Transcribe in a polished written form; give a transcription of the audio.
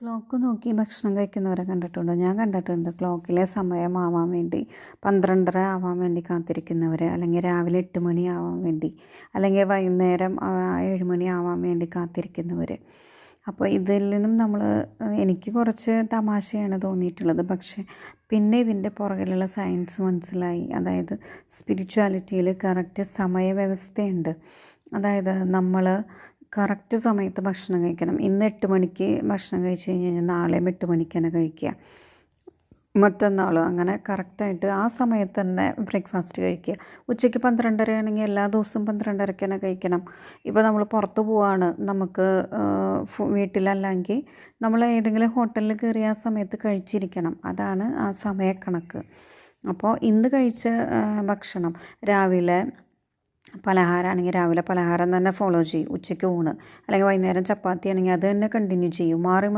Clock നോക്കി ഭക്ഷണം കഴിക്കുന്നവരെ കണ്ടിട്ടുണ്ടോ? ഞാൻ കണ്ടിട്ടുണ്ട്. ക്ലോക്കിലെ സമയമാവാൻ വേണ്ടി 12:30 ആവാൻ വേണ്ടി കാത്തിരിക്കുന്നവർ, അല്ലെങ്കിൽ രാവിലെ 8 മണി ആവാൻ വേണ്ടി, അല്ലെങ്കിൽ വൈകുന്നേരം 7 മണി ആവാൻ വേണ്ടി കാത്തിരിക്കുന്നവർ. അപ്പോൾ ഇതിൽ നിന്നും എനിക്ക് കുറച്ച് തമാശയാണ് തോന്നിയിട്ടുള്ളത്. പക്ഷേ പിന്നെ ഇതിൻ്റെ പുറകിലുള്ള സയൻസ് മനസ്സിലായി. അതായത് സ്പിരിച്വാലിറ്റിയിൽ കറക്റ്റ് സമയവ്യവസ്ഥയുണ്ട്. അതായത് നമ്മൾ കറക്റ്റ് സമയത്ത് ഭക്ഷണം കഴിക്കണം. ഇന്ന് 8 മണിക്ക് ഭക്ഷണം കഴിച്ച് കഴിഞ്ഞാൽ നാളെയും 8 മണിക്ക് തന്നെ കഴിക്കുക, മറ്റന്നാളും അങ്ങനെ കറക്റ്റായിട്ട് ആ സമയത്ത് തന്നെ ബ്രേക്ക്ഫാസ്റ്റ് കഴിക്കുക. ഉച്ചയ്ക്ക് 12:30 ആണെങ്കിൽ എല്ലാ ദിവസവും 12:30 തന്നെ കഴിക്കണം. ഇപ്പോൾ നമ്മൾ പുറത്ത് പോവുകയാണ്, നമുക്ക് വീട്ടിലല്ലെങ്കിൽ നമ്മൾ ഏതെങ്കിലും ഹോട്ടലിൽ കയറി ആ സമയത്ത് കഴിച്ചിരിക്കണം. അതാണ് ആ സമയക്കണക്ക്. അപ്പോൾ ഇന്ന് കഴിച്ച ഭക്ഷണം രാവിലെ പലഹാരമാണെങ്കിൽ രാവിലെ പലഹാരം തന്നെ ഫോളോ ചെയ്യും, ഉച്ചയ്ക്ക് ഊണ്, അല്ലെങ്കിൽ വൈകുന്നേരം ചപ്പാത്തി ആണെങ്കിൽ അത് തന്നെ കണ്ടിന്യൂ ചെയ്യും. മാറി